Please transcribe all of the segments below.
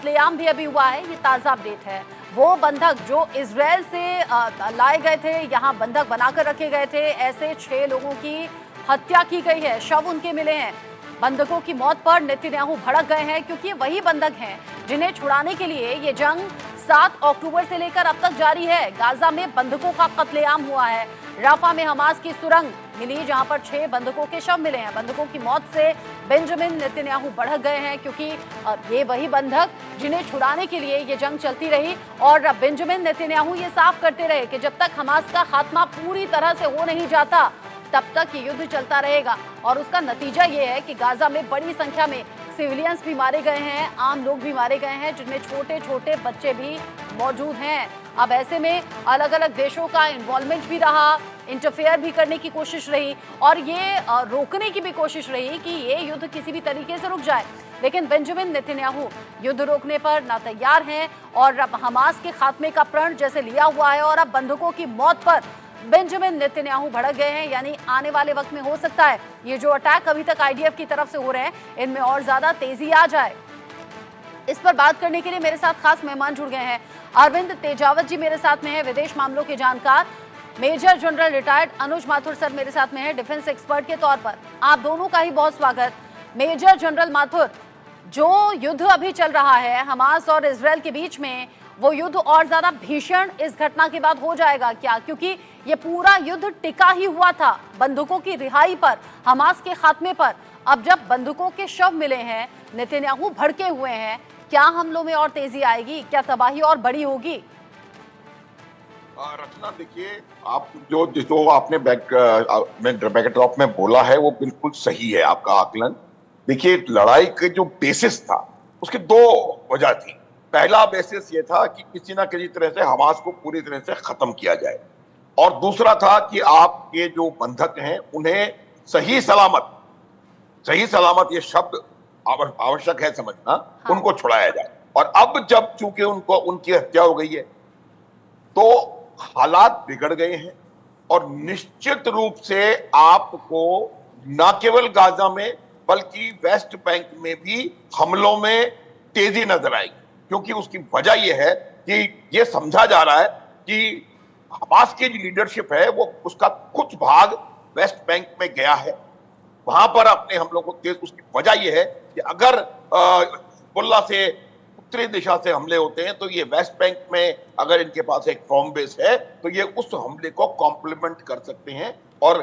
कत्लेआम भी अभी हुआ है। ये ताज़ा अपडेट है। वो बंधक जो इजराइल से लाए गए थे, यहाँ बंधक बनाकर रखे गए थे, ऐसे 6 लोगों की हत्या की गई है, शव उनके मिले हैं। बंधकों की मौत पर नेतन्याहू भड़क गए हैं क्योंकि वही बंधक हैं जिन्हें छुड़ाने के लिए ये जंग 7 अक्टूबर से लेकर अब तक जारी है। गाजा में बंधकों का कत्लेआम हुआ है। राफा में हमास की सुरंग मिली जहां पर 6 बंधकों के शव मिले हैं। बंधकों की मौत से बेंजामिन नेतन्याहू भड़क गए हैं क्योंकि ये वही बंधक जिन्हें छुड़ाने के लिए ये जंग चलती रही और बेंजामिन नेतन्याहू ये साफ करते रहे कि जब तक हमास का खात्मा पूरी तरह से हो नहीं जाता तब तक ये युद्ध चलता रहेगा। और उसका नतीजा ये है कि गाजा में बड़ी संख्या में सिविलियंस भी मारे गए हैं, आम लोग भी मारे गए हैं, जिनमें छोटे छोटे बच्चे भी मौजूद हैं। अब ऐसे में अलग अलग देशों का इन्वॉल्वमेंट भी रहा, इंटरफेयर भी करने की कोशिश रही और ये रोकने की भी कोशिश रही कि ये युद्ध किसी भी तरीके से रुक जाए। लेकिन बेंजामिन नेतन्याहू युद्ध रोकने पर ना तैयार हैं और अब हमास के खात्मे का प्रण जैसे लिया हुआ है और अब बंधकों की मौत पर बेंजामिन नेतन्याहू भड़क गए हैं। यानी आने वाले वक्त में हो सकता है ये जो अटैक अभी तक आईडीएफ की तरफ से हो रहे हैं इनमें और ज्यादा तेजी आ जाए। इस पर बात करने के लिए मेरे साथ खास मेहमान जुड़ गए हैं। अरविंद तेजावत जी मेरे साथ में है, विदेश मामलों के जानकार। मेजर जनरल रिटायर्ड अनुज माथुर सर मेरे साथ में है, डिफेंस एक्सपर्ट के तौर पर। आप दोनों का ही बहुत स्वागत। मेजर जनरल माथुर, जो युद्ध अभी चल रहा है हमास और इजराइल के बीच में, वो युद्ध और ज्यादा भीषण इस घटना के बाद हो जाएगा क्या? क्योंकि ये पूरा युद्ध टिका ही हुआ था बंदूकों की रिहाई पर, हमास के खात्मे पर। अब जब बंदूकों के शव मिले हैं, नेतन्याहू भड़के हुए हैं, क्या हमलों में और तेजी आएगी? क्या तबाही और बड़ी होगी? रचना, देखिए, आप जो आपने बैकड्रॉप में बोला है वो बिल्कुल सही है आपका आकलन। देखिए, लड़ाई के जो बेसिस था उसकी 2 वजह थी। पहला बेसिस ये था कि किसी ना किसी तरह से हमास को पूरी तरह से खत्म किया जाए और दूसरा था कि आपके जो बंधक हैं उन्हें सही सलामत ये शब्द आवश्यक है समझना, हाँ। उनको छुड़ाया जाए। और अब जब चूंकि उनकी हत्या हो गई है तो हालात बिगड़ गए हैं और निश्चित रूप से आपको न केवल गाजा में बल्कि वेस्ट बैंक में भी हमलों में तेजी नजर आएगी। क्योंकि उसकी वजह यह है कि यह समझा जा रहा है कि हमास की जो लीडरशिप है वो उसका कुछ भाग वेस्ट बैंक में गया है, वहां पर अपने हमलों को तेज। उसकी वजह यह है कि अगर हिजबुल्लाह से उत्तरी दिशा से हमले होते हैं तो ये वेस्ट बैंक में अगर इनके पास एक फॉर्म बेस है तो ये उस हमले को कॉम्प्लीमेंट कर सकते हैं और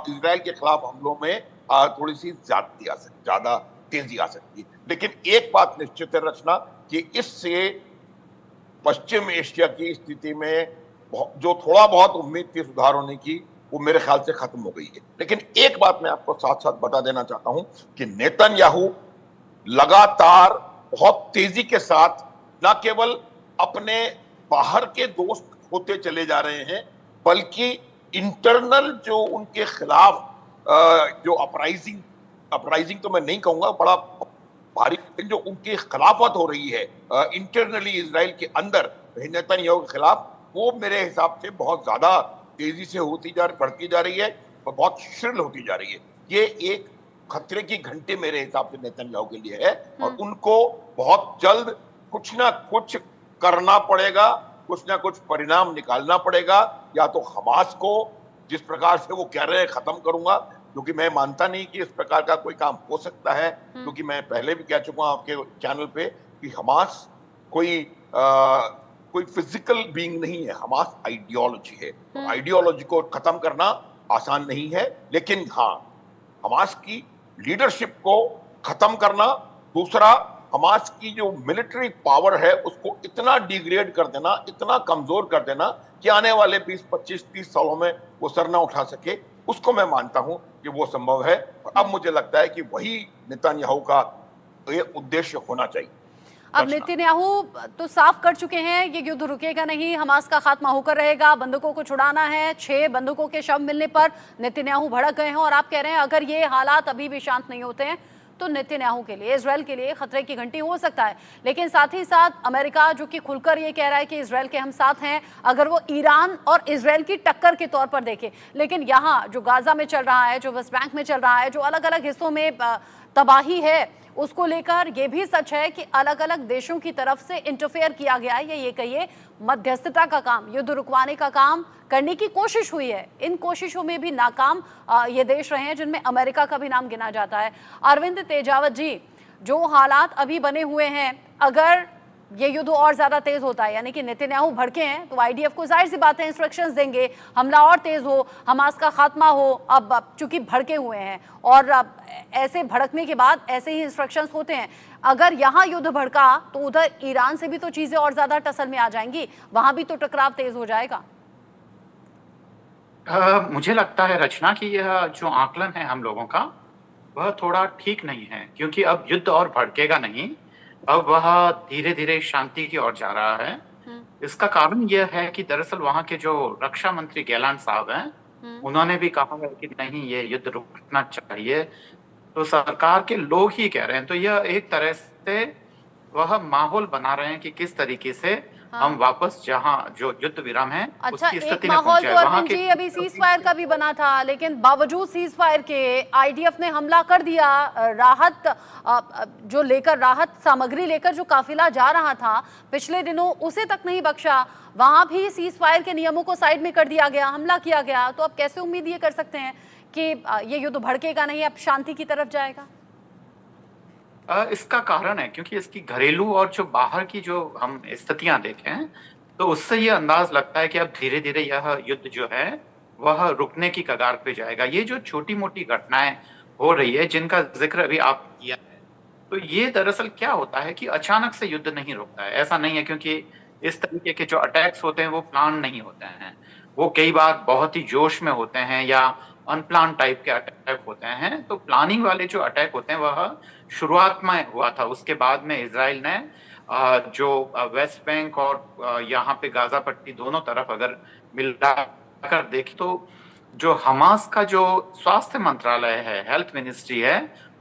इजराइल के खिलाफ हमलों में थोड़ी सी ज्यादा तेजी आ सकती है। लेकिन एक बात निश्चित है रचना कि इससे पश्चिम एशिया की स्थिति में जो थोड़ा बहुत उम्मीद थी सुधार होने की, वो मेरे ख्याल से खत्म हो गई है। लेकिन एक बात मैं आपको साथ साथ बता देना चाहता हूं कि नेतन्याहू लगातार बहुत तेजी के साथ न केवल अपने बाहर के दोस्त होते चले जा रहे हैं बल्कि इंटरनल जो उनके खिलाफ जो अपराइजिंग तो मैं नहीं कहूंगा, बड़ा भारी जो उनकी खिलाफत हो रही है इंटरनली इजराइल के अंदर नेतन्याहू के खिलाफ, वो मेरे हिसाब से बहुत ज्यादा तेजी से बढ़ती जा रही है और बहुत श्रिल होती जा रही है। ये एक खतरे की घंटे मेरे हिसाब से नेतन्याहू के लिए है और उनको बहुत जल्द कुछ ना कुछ करना पड़ेगा, कुछ ना कुछ परिणाम निकालना पड़ेगा। या तो हमास को जिस प्रकार से वो कह रहे हैं खत्म करूंगा, क्योंकि मैं मानता नहीं कि इस प्रकार का कोई काम हो सकता है, क्योंकि मैं पहले भी कह चुका हूं आपके चैनल पे कि हमास कोई फिजिकल बीइंग नहीं है, हमास आइडियोलॉजी है। तो आइडियोलॉजी को खत्म करना आसान नहीं है, लेकिन हाँ, हमास की लीडरशिप को खत्म करना, दूसरा हमास की जो मिलिट्री पावर है उसको इतना डिग्रेड कर देना, इतना कमजोर कर देना कि आने वाले 20, 25, 30 सालों में वो सर ना उठा सके, उसको मैं मानता हूं कि वो संभव है। और अब मुझे लगता है कि वही नेतन्याहू का ये उद्देश्य होना चाहिए। अब नेतन्याहू तो साफ कर चुके हैं ये युद्ध रुकेगा नहीं, हमास का खात्मा होकर रहेगा, बंदूकों को छुड़ाना है। 6 बंदूकों के शव मिलने पर नेतन्याहू भड़क गए हैं और आप कह रहे हैं अगर ये हालात अभी भी शांत नहीं होते हैं तो नेतन्याहू के लिए, इजराइल के लिए खतरे की घंटी हो सकता है। लेकिन साथ ही साथ अमेरिका जो कि खुलकर ये कह रहा है कि इजराइल के हम साथ हैं, अगर वो ईरान और इजराइल की टक्कर के तौर पर देखे। लेकिन यहाँ जो गाजा में चल रहा है, जो वेस्ट बैंक में चल रहा है, जो अलग अलग हिस्सों में तबाही है, उसको लेकर ये भी सच है कि अलग अलग देशों की तरफ से इंटरफेयर किया गया है, या ये कहिए मध्यस्थता का काम, युद्ध रुकवाने का काम करने की कोशिश हुई है। इन कोशिशों में भी नाकाम ये देश रहे हैं, जिनमें अमेरिका का भी नाम गिना जाता है। अरविंद तेजावत जी, जो हालात अभी बने हुए हैं, अगर ये युद्ध और ज्यादा तेज होता है, यानी कि नेतन्याहू भड़के हैं, तो आईडीएफ को जाहिर सी बात है इंस्ट्रक्शंस देंगे, हमला और तेज हो, हमास का खात्मा हो। अब चूंकि भड़के हुए हैं और अब ऐसे भड़कने के बाद ऐसे ही इंस्ट्रक्शंस होते हैं, अगर यहाँ युद्ध भड़का तो उधर ईरान से भी तो चीजें और ज्यादा टसल में आ जाएंगी, वहां भी तो टकराव तेज हो जाएगा। मुझे लगता है रचना की यह जो आकलन है हम लोगों का, वह थोड़ा ठीक नहीं है, क्योंकि अब युद्ध और भड़केगा नहीं, अब वह धीरे धीरे शांति की ओर जा रहा है। इसका कारण यह है कि दरअसल वहां के जो रक्षा मंत्री गैलांट साहब हैं, उन्होंने भी कहा है कि नहीं, ये युद्ध रुकना चाहिए। तो सरकार के लोग ही कह रहे हैं, तो यह एक तरह से वह माहौल बना रहे हैं कि किस तरीके से हम वापस जहां जो युद्ध विराम है अच्छा, उसकी एक स्थिति में माहौल पहुंचे। तो अरविंद जी अभी सीज फायर का भी बना था, लेकिन बावजूद सीज फायर के आईडीएफ ने हमला कर दिया। राहत सामग्री लेकर जो काफिला जा रहा था पिछले दिनों, उसे तक नहीं बख्शा। वहां भी सीज फायर के नियमों को साइड में कर दिया गया, हमला किया गया। तो अब कैसे उम्मीद ये कर सकते हैं कि ये युद्ध भड़केगा नहीं, अब शांति की तरफ जाएगा? इसका कारण है क्योंकि इसकी घरेलू और जो बाहर की जो हम स्थितियां देखें, तो उससे ये अंदाज लगता है कि अब धीरे धीरे यह युद्ध जो है वह रुकने की कगार पे जाएगा। ये जो छोटी मोटी घटनाएं हो रही है जिनका जिक्र अभी आप किया है, तो ये दरअसल क्या होता है कि अचानक से युद्ध नहीं रुकता है। ऐसा नहीं है, क्योंकि इस तरीके के जो अटैक्स होते हैं वो प्लान नहीं होते हैं, वो कई बार बहुत ही जोश में होते हैं या अनप्लान टाइप के अटैक होते हैं। तो प्लानिंग वाले जो अटैक होते हैं वह शुरुआत में हुआ था, उसके बाद में इजराइल ने जो वेस्ट बैंक और यहाँ पे गाजा पट्टी दोनों तरफ अगर मिलाकर देखें, तो जो हमास का जो स्वास्थ्य मंत्रालय है, हेल्थ मिनिस्ट्री है,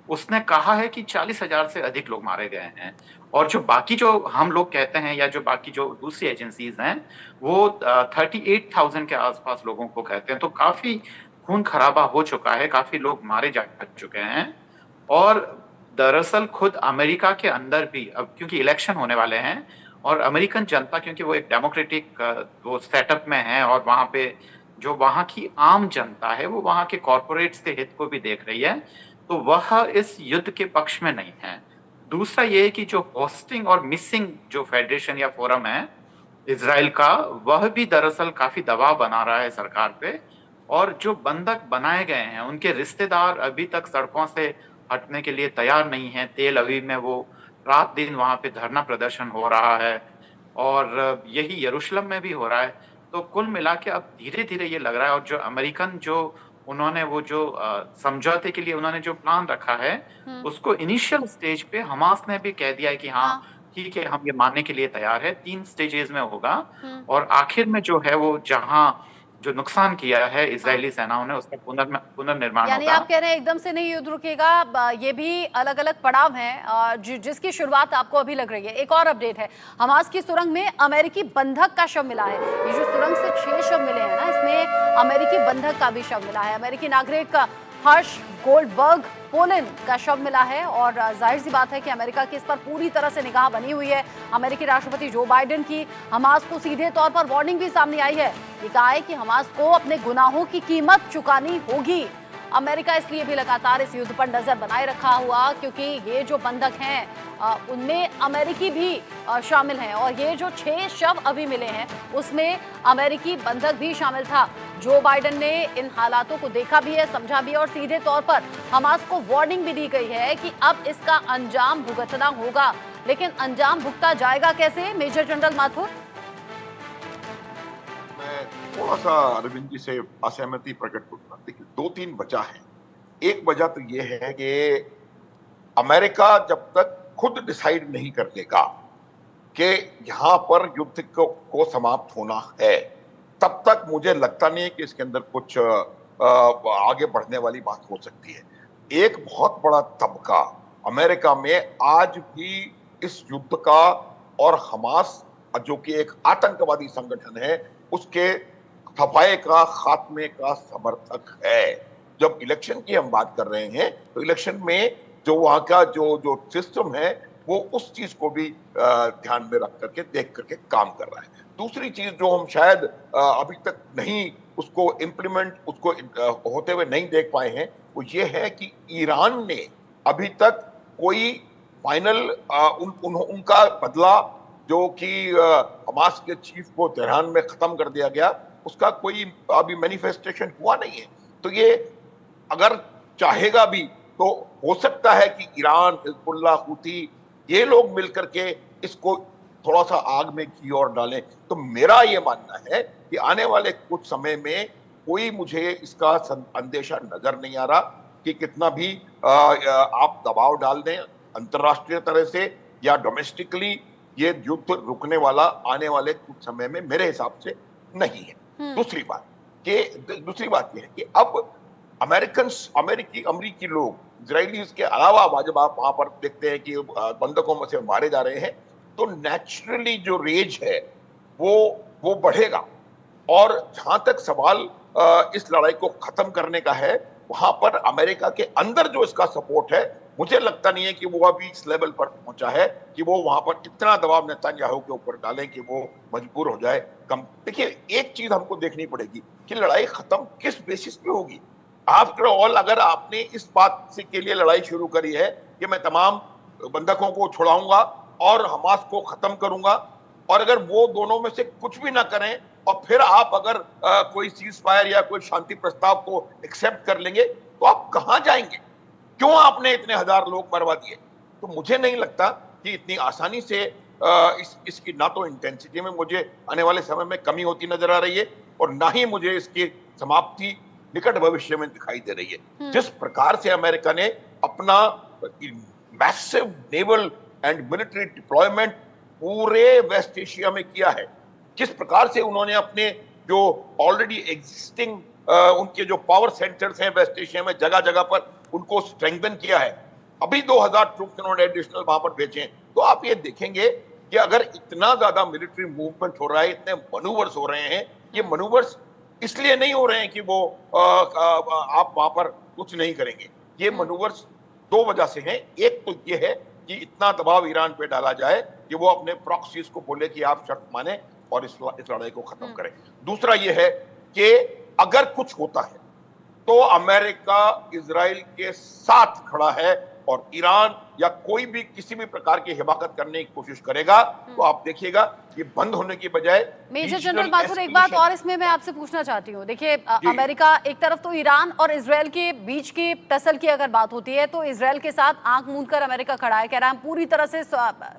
उसने कहा है कि 40,000 से अधिक लोग मारे गए हैं। और जो बाकी जो हम लोग कहते हैं या जो बाकी जो दूसरी एजेंसीज हैं, वो 38,000 के आसपास लोगों को कहते हैं। तो काफी खून खराबा हो चुका है, काफी लोग मारे जा चुके हैं। और दरअसल खुद अमेरिका के अंदर भी अब क्योंकि इलेक्शन होने वाले हैं और अमेरिकन जनता, क्योंकि वो एक डेमोक्रेटिक वो सेटअप में है और वहां पे जो वहां की आम जनता है वो वहां के कॉर्पोरेट्स के हित को भी देख रही है, तो वह इस युद्ध के पक्ष में नहीं है। दूसरा ये है कि जो होस्टिंग और मिसिंग जो फेडरेशन या फोरम है इजराइल का, वह भी दरअसल काफी दबाव बना रहा है सरकार पे। और जो बंधक बनाए गए हैं उनके रिश्तेदार अभी तक सड़कों से हटने के लिए तैयार नहीं है। तेल अवीव में वो रात दिन वहां पे धरना प्रदर्शन हो रहा है और यही यरूशलेम में भी हो रहा है। तो कुल मिला के अब धीरे धीरे ये लग रहा है, और जो अमेरिकन जो उन्होंने वो जो समझौते के लिए उन्होंने जो प्लान रखा है, उसको इनिशियल स्टेज पे हमास ने भी कह दिया है कि हाँ ठीक है, हम ये मानने के लिए तैयार है। 3 स्टेजेस में होगा और आखिर में जो है वो जहां जो नुकसान किया है इजरायली सेनाओं ने उसका पुनर्निर्माण होगा। यानी आप कह रहे हैं एकदम से नहीं युद्ध रुकेगा, ये भी अलग अलग पड़ाव हैं जिसकी शुरुआत आपको अभी लग रही है। एक और अपडेट है, हमास की सुरंग में अमेरिकी बंधक का शव मिला है। ये जो सुरंग से 6 शव मिले हैं ना, इसमें अमेरिकी बंधक का भी शव मिला है। अमेरिकी नागरिक हर्ष गोल्डबर्ग पोलैंड का शव मिला है और जाहिर सी बात है कि अमेरिका की इस पर पूरी तरह से निगाह बनी हुई है। अमेरिकी राष्ट्रपति जो बाइडेन की हमास को सीधे तौर पर वार्निंग भी सामने आई है। ये कहा है कि हमास को अपने गुनाहों की कीमत चुकानी होगी। अमेरिका इसलिए भी लगातार इस युद्ध पर नजर बनाए रखा हुआ क्योंकि ये जो बंधक हैं उनमें अमेरिकी भी शामिल हैं और ये जो 6 शव अभी मिले हैं उसमें अमेरिकी बंधक भी शामिल था। जो बाइडेन ने इन हालातों को देखा भी है, समझा भी है और सीधे तौर पर हमास को वार्निंग भी दी गई है कि अब इसका अंजाम भुगतना होगा। लेकिन अंजाम भुगता जाएगा कैसे, मेजर जनरल माथुर? मैं थोड़ा सा अरविंद जी से असहमति प्रकट करूंगा। देखिए 2-3 वजह है। एक वजह तो ये है कि अमेरिका जब तक खुद डिसाइड नहीं कर लेगा कि यहां पर युद्ध को समाप्त होना है, तब तक मुझे लगता नहीं है कि इसके अंदर कुछ आगे बढ़ने वाली बात हो सकती है। एक बहुत बड़ा तबका अमेरिका में आज भी इस युद्ध का और हमास जो कि एक आतंकवादी संगठन है उसके सफाए का, खात्मे का समर्थक है। जब इलेक्शन की हम बात कर रहे हैं तो इलेक्शन में जो वहां का जो जो सिस्टम है वो उस चीज को भी ध्यान में रख करके देख करके काम कर रहा है। दूसरी चीज जो हम शायद अभी तक नहीं उसको इम्प्लीमेंट उसको होते हुए नहीं देख पाए हैं, वो ये है कि ईरान ने अभी तक कोई फाइनल उनका बदला जो कि हमास के चीफ को तेहरान में खत्म कर दिया गया, उसका कोई अभी मैनिफेस्टेशन हुआ नहीं है। तो ये अगर चाहेगा भी तो हो सकता है कि ईरान, हिजबुल्लाह, हूती ये लोग मिलकर के इसको थोड़ा सा आग में घी और डालें। तो मेरा ये मानना है कि आने वाले कुछ समय में कोई मुझे इसका अंदेशा नजर नहीं आ रहा कि कितना भी आप दबाव डाल दें अंतरराष्ट्रीय तरह से या डोमेस्टिकली, ये युद्ध रुकने वाला आने वाले कुछ समय में मेरे हिसाब से नहीं है। दूसरी बात यह है कि अब अमेरिकी लोग, इजरायलीज के अलावा जब आप वहां पर देखते हैं कि बंधकों में से मारे जा रहे हैं, तो नेचुरली जो रेज है वो बढ़ेगा। और जहां तक सवाल इस लड़ाई को खत्म करने का है, वहां पर अमेरिका के अंदर जो इसका सपोर्ट है, मुझे लगता नहीं है कि वो अभी इस लेवल पर पहुंचा है कि वो वहां पर इतना दबाव नेतन्याहू के ऊपर डालें कि वो मजबूर हो जाए कम। देखिए, एक चीज हमको देखनी पड़ेगी कि लड़ाई खत्म किस बेसिस पे होगी। आफ्टर ऑल, अगर आपने इस बात से के लिए लड़ाई शुरू करी है कि मैं तमाम बंधकों को छुड़ाऊंगा और हमास को खत्म करूंगा, और अगर वो दोनों में से कुछ भी ना करें और फिर आप अगर कोई सीज फायर या कोई शांति प्रस्ताव को एक्सेप्ट कर लेंगे, तो आप कहां जाएंगे? क्यों आपने इतने हजार लोग मरवा दिए? तो मुझे नहीं लगता कि इतनी आसानी से इसकी ना तो इंटेंसिटी में मुझे आने वाले समय में कमी होती नजर आ रही है, और ना ही मुझे इसकी समाप्ति निकट भविष्य में दिखाई दे रही है। जिस प्रकार से अमेरिका ने अपना massive naval and military deployment पूरे वेस्ट एशिया में किया है, किस प्रकार से उन्होंने अपने जो ऑलरेडी एग्जिस्टिंग उनके जो पावर सेंटर्स हैं वेस्ट एशिया में जगह जगह पर, उनको स्ट्रेंथन किया है। अभी 2000 ट्रूप्स उन्होंने एडिशनल वहां पर भेजे हैं। तो आप ये देखेंगे कि अगर इतना ज्यादा मिलिट्री मूवमेंट हो रहा है, इतने मनूवर्स हो रहे हैं, ये मनूवर्स इसलिए नहीं हो रहे हैं कि वो आप वहां पर कुछ नहीं करेंगे। ये मनूवर्स दो वजह से हैं। एक तो ये है कि इतना दबाव ईरान पे डाला जाए कि वो अपने प्रॉक्सीज को बोले कि आप शर्त माने और इस लड़ाई को खत्म करें। दूसरा ये है कि अगर कुछ होता है तो अमेरिका इजराइल के साथ खड़ा है, और ईरान या कोई भी किसी भी प्रकार की हिमाकत करने की कोशिश करेगा तो आप देखिएगा ये बंद होने की बजाय। मेजर जनरल माथुर, एक बात और इसमें मैं आपसे पूछना चाहती हूँ। देखिए, अमेरिका एक तरफ तो ईरान और इजराइल के बीच की टसल की अगर बात होती है तो इजराइल के साथ आंख मूंद कर अमेरिका खड़ा है, कह रहा है हम पूरी तरह से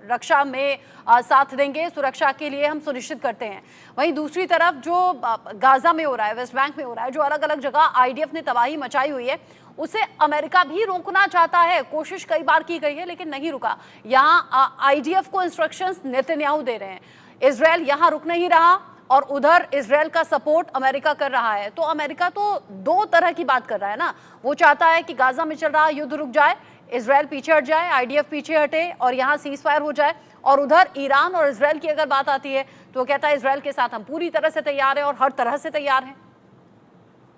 रक्षा में साथ देंगे, सुरक्षा के लिए हम सुनिश्चित करते हैं। वहीं दूसरी तरफ जो गाजा में हो रहा है, वेस्ट बैंक में हो रहा है, जो अलग अलग जगह आईडीएफ ने तबाही मचाई हुई है, उसे अमेरिका भी रोकना चाहता है। कोशिश कई बार की गई है लेकिन नहीं रुका। यहाँ आईडीएफ को इंस्ट्रक्शंस नेतन्याहू दे रहे हैं, इजराइल यहाँ रुक नहीं रहा और उधर इजराइल का सपोर्ट अमेरिका कर रहा है। तो अमेरिका तो दो तरह की बात कर रहा है ना। वो चाहता है कि गाजा में चल रहा युद्ध रुक जाए, इजराइल पीछे हट जाए, आईडीएफ पीछे हटे और यहाँ सीज फायर हो जाए। और उधर ईरान और इजराइल की अगर बात आती है तो वो कहता है इजराइल के साथ हम पूरी तरह से तैयार हैं और हर तरह से तैयार हैं।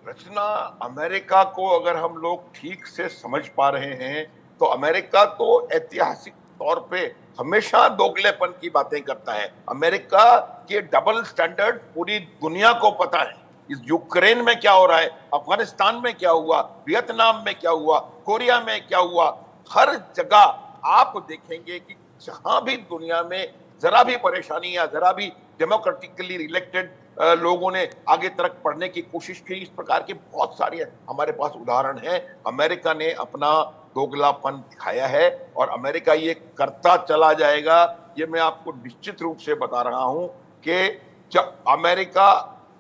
रचना, अमेरिका को अगर हम लोग ठीक से समझ पा रहे हैं तो अमेरिका तो ऐतिहासिक तौर पे हमेशा दोगलेपन की बातें करता है। अमेरिका के डबल स्टैंडर्ड पूरी दुनिया को पता है। इस यूक्रेन में क्या हो रहा है, अफगानिस्तान में क्या हुआ, वियतनाम में क्या हुआ, कोरिया में क्या हुआ, हर जगह आप देखेंगे कि जहां भी दुनिया में जरा भी परेशानी या जरा भी डेमोक्रेटिकली इलेक्टेड लोगों ने आगे तरफ बढ़ने की कोशिश की, इस प्रकार के बहुत सारे हमारे पास उदाहरण हैं। अमेरिका ने अपना दोगलापन दिखाया है और अमेरिका ये करता चला जाएगा। ये मैं आपको निश्चित रूप से बता रहा हूं कि जब अमेरिका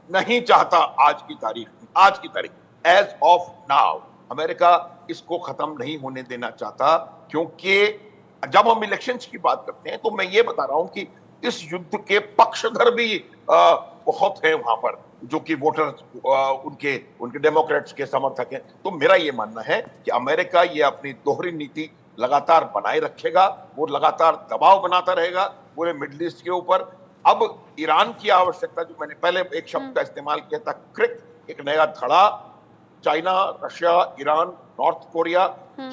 नहीं चाहता, आज की तारीख एज ऑफ नाउ अमेरिका इसको खत्म नहीं होने देना चाहता, क्योंकि जब हम इलेक्शंस की बात करते हैं तो मैं ये बता रहा हूं कि इस युद्ध के पक्षधर भी बहुत है वहां पर, जो कि वोटर्स उनके डेमोक्रेट्स के समर्थक हैं। तो मेरा ये मानना है कि अमेरिका ये अपनी दोहरी नीति लगातार बनाए रखेगा, वो लगातार दबाव बनाता रहेगा पूरे मिडिल ईस्ट के ऊपर। अब ईरान की आवश्यकता, जो मैंने पहले एक शब्द का इस्तेमाल किया था, क्रिक, एक नया धड़ा, China, Russia, Iran, north Korea,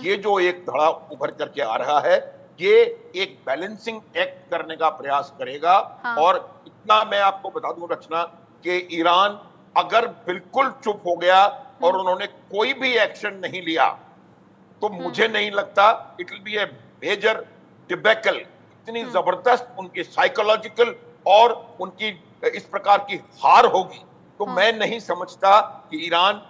ये जो एक धड़ा उभर करके आ रहा है, ये एक बैलेंसिंग एक्ट करने का प्रयास करेगा। हाँ। और इतना मैं आपको बता दूं रचना कि ईरान अगर बिल्कुल चुप हो गया और उन्होंने कोई भी एक्शन नहीं लिया तो मुझे नहीं लगता it will be a major debacle. इतनी जबरदस्त उनकी साइकोलॉजिकल और उनकी इस प्रकार की हार होगी, तो मैं नहीं समझता कि ईरान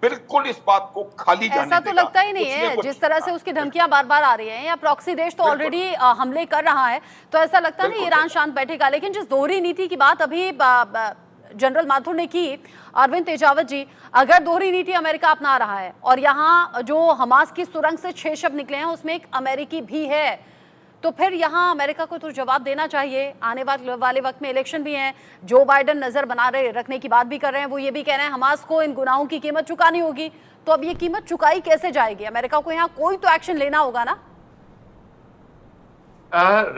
बिल्कुल इस बात को खाली जाने ऐसा तो देगा। लगता ही नहीं कुछ न है, कुछ- जिस तरह से उसकी धमकियां बार बार आ रही हैं, या प्रॉक्सी देश तो बिल्कुल। ऑलरेडी हमले कर रहा है, तो ऐसा लगता नहीं बिल्कुल, ईरान बिल्कुल। शांत बैठेगा। लेकिन जिस दोहरी नीति की बात अभी जनरल माथुर ने की, अरविंद तेजावत जी, अगर दोहरी नीति अमेरिका अपना रहा है और यहाँ जो हमास की सुरंग से 6 शव निकले हैं उसमें एक अमेरिकी भी है, तो फिर यहाँ अमेरिका को तो जवाब देना चाहिए। आने वाले वक्त में इलेक्शन भी हैं, जो बाइडेन नजर बना रहे रखने की बात भी कर रहे हैं, वो ये भी कह रहे हैं हमास को इन गुनाहों की कीमत चुकानी होगी। तो अब ये कीमत चुकाई कैसे जाएगी? अमेरिका को यहाँ कोई तो एक्शन लेना होगा ना।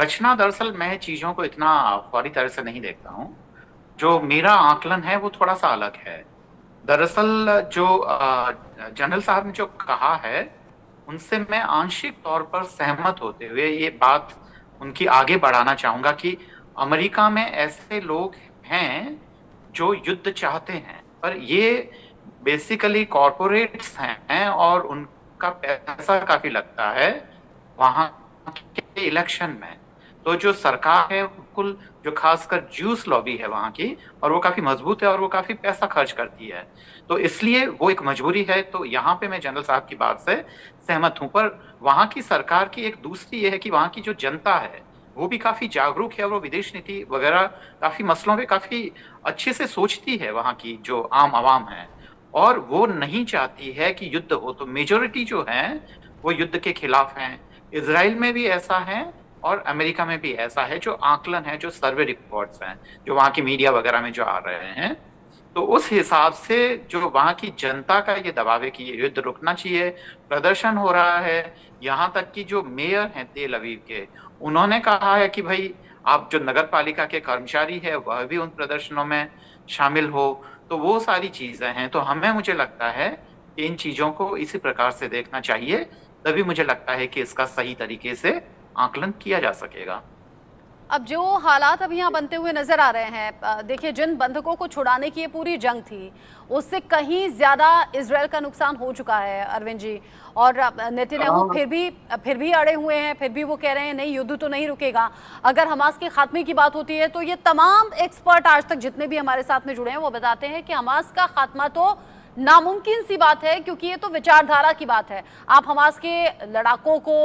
रचना, दरअसल मैं चीजों को इतना फौरी तरह से नहीं देखता हूँ। जो मेरा आकलन है वो थोड़ा सा अलग है। दरअसल जो जनरल साहब ने जो कहा है उनसे मैं आंशिक तौर पर सहमत होते हुए ये बात उनकी आगे बढ़ाना चाहूंगा कि अमेरिका में ऐसे लोग हैं जो युद्ध चाहते हैं, पर ये बेसिकली कॉरपोरेट्स हैं और उनका पैसा काफी लगता है वहां के इलेक्शन में। तो जो सरकार है कुल, जो खासकर जूस लॉबी है वहां की, और वो काफी मजबूत है और वो काफी पैसा खर्च करती है, तो इसलिए वो एक मजबूरी है। तो यहाँ पे मैं जनरल साहब की बात से सहमत हूं, पर वहां की सरकार की एक दूसरी ये है कि वहां की जो जनता है वो भी काफी जागरूक है और वो विदेश नीति वगैरह काफी मसलों पे काफी अच्छे से सोचती है। वहां की जो आम आवाम है और वो नहीं चाहती है कि युद्ध हो, तो मेजोरिटी जो है वो युद्ध के खिलाफ हैं। इजराइल में भी ऐसा है और अमेरिका में भी ऐसा है, जो आकलन है, जो सर्वे रिपोर्ट्स हैं, जो वहां की मीडिया वगैरह में जो आ रहे हैं। तो उस हिसाब से जो वहां की जनता का ये दबाव है कि ये युद्ध रुकना चाहिए, प्रदर्शन हो रहा है। यहाँ तक कि जो मेयर हैं तेल अवीव के, उन्होंने कहा है कि भाई आप जो नगर पालिका के कर्मचारी है वह भी उन प्रदर्शनों में शामिल हो। तो वो सारी चीजें हैं। तो मुझे लगता है कि इन चीजों को इसी प्रकार से देखना चाहिए, तभी मुझे लगता है कि इसका सही तरीके से आकलन किया जा सकेगा। अब जो हालात अभी यहाँ बनते हुए नजर आ रहे हैं, देखिए जिन बंधकों को छुड़ाने की ये पूरी जंग थी उससे कहीं ज्यादा इजराइल का नुकसान हो चुका है अरविंद जी। और नेतन्याहू फिर भी अड़े हुए हैं, फिर भी वो कह रहे हैं नहीं युद्ध तो नहीं रुकेगा। अगर हमास के खात्मे की बात होती है तो ये तमाम एक्सपर्ट आज तक जितने भी हमारे साथ में जुड़े हैं वो बताते हैं कि हमास का खात्मा तो नामुमकिन सी बात है, क्योंकि ये तो विचारधारा की बात है। आप हमास के लड़ाकों को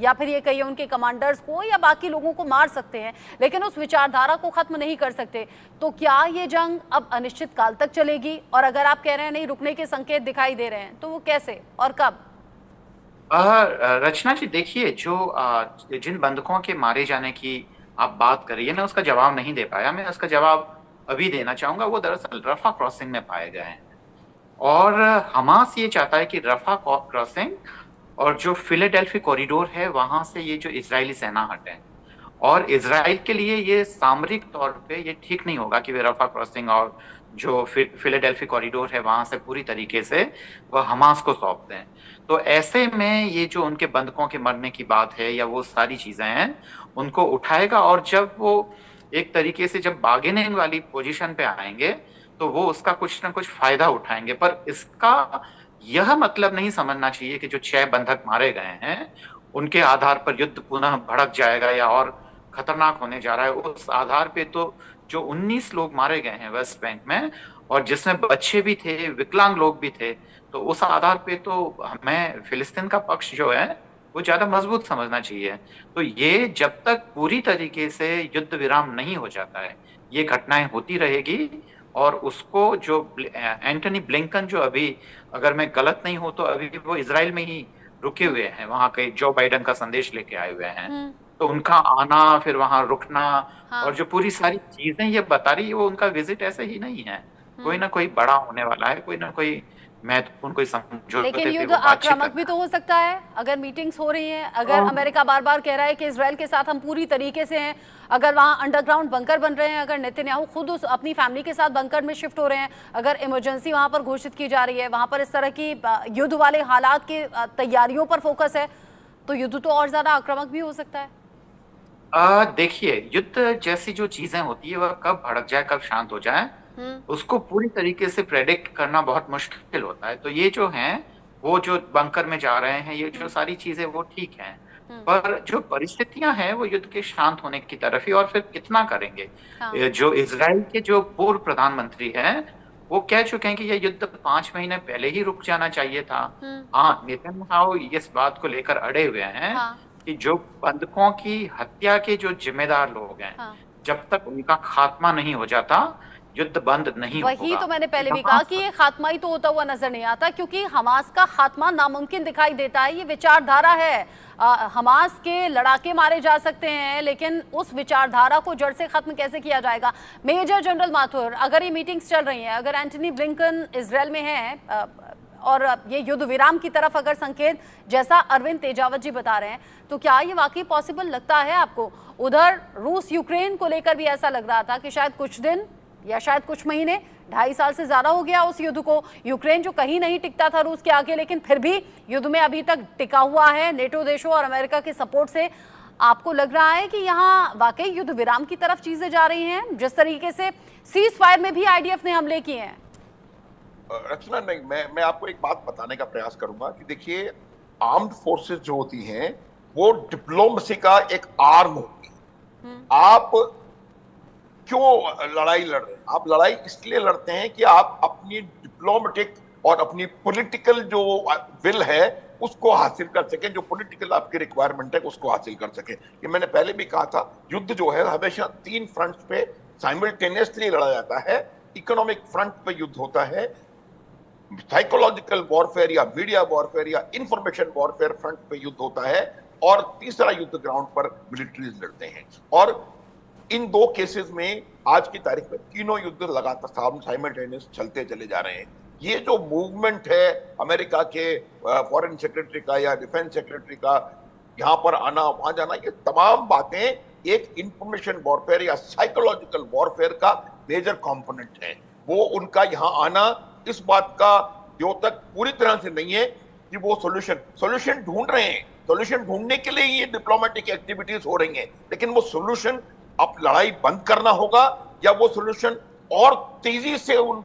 या फिर ये कहिए उनके कमांडर्स को या बाकी लोगों को मार सकते हैं, लेकिन उस विचारधारा को खत्म नहीं कर सकते। तो क्या ये जंग अब अनिश्चित काल तक चलेगी? और अगर आप कह रहे हैं नहीं रुकने के संकेत दिखाई दे रहे हैं, तो वो कैसे और कब? रचना जी, देखिए जो जिन बंधकों के मारे जाने की आप बात कर रही है ना, उसका जवाब नहीं दे पाया। मैं उसका जवाब अभी देना चाहूंगा। वो दरअसल रफा क्रॉसिंग में पाए गए हैं और हमास ये चाहता है कि रफा क्रॉसिंग और जो फिलाडेल्फी कॉरिडोर है वहां से ये जो इजरायली सेना हटे। और इजराइल के लिए ये सामरिक तौर पे ये ठीक नहीं होगा कि वे रफा क्रॉसिंग और जो फिलाडेल्फी कॉरिडोर है वहां से पूरी तरीके से वह हमास को सौंप दें। तो ऐसे में ये जो उनके बंधकों के मरने की बात है या वो सारी चीजें हैं उनको उठाएगा, और जब वो एक तरीके से जब बार्गेनिंग वाली पोजीशन पे आएंगे तो वो उसका कुछ ना कुछ फायदा उठाएंगे। पर इसका यह मतलब नहीं समझना चाहिए कि जो 6 बंधक मारे गए हैं उनके आधार पर युद्ध पुनः भड़क जाएगा या और खतरनाक होने जा रहा है। उस आधार पे तो जो 19 लोग मारे गए हैं वेस्ट बैंक में, और जिसमें बच्चे भी थे, विकलांग लोग भी थे, तो उस आधार पे तो हमें फिलिस्तीन का पक्ष जो है वो ज्यादा मजबूत समझना चाहिए। तो ये जब तक पूरी तरीके से युद्ध विराम नहीं हो जाता है ये घटनाएं होती रहेगी। और उसको जो एंटनी ब्लिंकन, जो अभी अगर मैं गलत नहीं हूं तो अभी वो इजराइल में ही रुके हुए हैं, वहां के जो बाइडेन का संदेश लेके आए हुए हैं, तो उनका आना फिर वहां रुकना और जो पूरी सारी चीजें ये बता रही है वो उनका विजिट ऐसे ही नहीं है। कोई ना कोई बड़ा होने वाला है, कोई ना कोई महत्वपूर्ण कोई समझौते लेकिन पे युद्ध वो बातचीत आक्रामक भी करना। तो हो सकता है अगर मीटिंग्स हो रही हैं, अगर अमेरिका बार बार कह रहा है कि इजराइल के साथ हम पूरी तरीके से हैं, अगर वहां अंडरग्राउंड बंकर बन रहे हैं, अगर नेतन्याहू खुद उस अपनी फैमिली के साथ बंकर में शिफ्ट हो रहे हैं, अगर इमरजेंसी वहां पर घोषित की जा रही है, वहां पर इस तरह की युद्ध वाले हालात की तैयारियों पर फोकस है, तो युद्ध तो और ज्यादा आक्रामक भी हो सकता है। देखिए, युद्ध जैसी जो चीजें होती है वह कब भड़क जाए कब शांत हो जाए उसको पूरी तरीके से प्रेडिक्ट करना बहुत मुश्किल होता है। तो ये जो हैं वो जो बंकर में जा रहे हैं, ये जो सारी चीजें वो ठीक हैं, पर जो परिस्थितियां हैं वो युद्ध के शांत होने की तरफ ही, और फिर कितना करेंगे। हाँ। जो इजराइल के जो पूर्व प्रधानमंत्री हैं वो कह चुके हैं कि यह युद्ध 5 महीने पहले ही रुक जाना चाहिए था। हाँ, नेतन्याहू इस बात को लेकर अड़े हुए हैं हाँ। कि जो बंधकों की हत्या के जो जिम्मेदार लोग हैं, हाँ। जब तक उनका खात्मा नहीं हो जाता युद्ध बंद नहीं होगा। वही तो मैंने पहले भी कहा कि ये खात्मा ही तो होता हुआ नजर नहीं आता, क्योंकि हमास का खात्मा नामुमकिन दिखाई देता है। ये विचारधारा है, हमास के लड़ाके मारे जा सकते हैं, लेकिन उस विचारधारा को जड़ से खत्म कैसे किया जाएगा। मेजर जनरल माथुर, अगर ये मीटिंग्स चल रही हैं, अगर एंटनी ब्लिंकन इजराइल में हैं और ये युद्ध विराम की तरफ अगर संकेत जैसा अरविंद तेजावत जी बता रहे हैं, तो क्या ये वाकई पॉसिबल लगता है आपको? उधर रूस यूक्रेन को लेकर भी ऐसा लग रहा था कि शायद कुछ दिन या शायद कुछ महीने, 2.5 साल से ज्यादा हो गया उस युद्ध को। यूक्रेन जो कहीं नहीं टिकता था रूस के आगे, लेकिन फिर भी युद्ध में अभी तक टिका हुआ है नेटो देशों और अमेरिका के सपोर्ट से। आपको लग रहा है कि यहाँ वाकई युद्ध विराम की तरफ चीजें जा रही हैं, जिस तरीके से सीज फायर में भी आईडीएफ ने हमले किए हैं? रचना, नहीं, मैं आपको एक बात बताने का प्रयास करूंगा कि देखिए, आर्म्ड फोर्सेस जो होती हैं वो डिप्लोमेसी का एक आर्म होती है। आप क्यों लड़ाई लड़ रहे हैं? आप लड़ाई इसलिए लड़ते हैं कि आप अपनी डिप्लोमेटिक और अपनी पॉलिटिकल जो विल है उसको हासिल कर सकें, जो पॉलिटिकल आपकी रिक्वायरमेंट है उसको हासिल कर सकें। ये मैंने पहले भी कहा था, युद्ध जो है हमेशा 3 फ्रंट पे साइमल्टेनियसली लड़ा जाता है। इकोनॉमिक फ्रंट पे युद्ध होता है, साइकोलॉजिकल वॉरफेयर या मीडिया वॉरफेयर या इंफॉर्मेशन वॉरफेयर फ्रंट पे युद्ध होता है, और तीसरा युद्ध ग्राउंड पर मिलिट्रीज लड़ते हैं। और इन 2 केसेस में आज की तारीख में तीनों युद्ध लगातार साइमल्टेनियस चलते चले जा रहे हैं। ये जो मूवमेंट है अमेरिका के फॉरेन सेक्रेटरी का या डिफेंस सेक्रेटरी का यहाँ पर आना वहां जाना, ये तमाम बातें एक इंफॉर्मेशन वॉरफेयर या साइकोलॉजिकल वॉरफेयर का मेजर कंपोनेंट है। वो उनका यहाँ आना इस बात का जो तक पूरी तरह से नहीं है कि वो सॉल्यूशन ढूंढ रहे हैं। सॉल्यूशन ढूंढने के लिए ये डिप्लोमेटिक एक्टिविटीज हो रही हैं, लेकिन वो सॉल्यूशन अब लड़ाई बंद करना होगा या वो सॉल्यूशन और तेजी से उन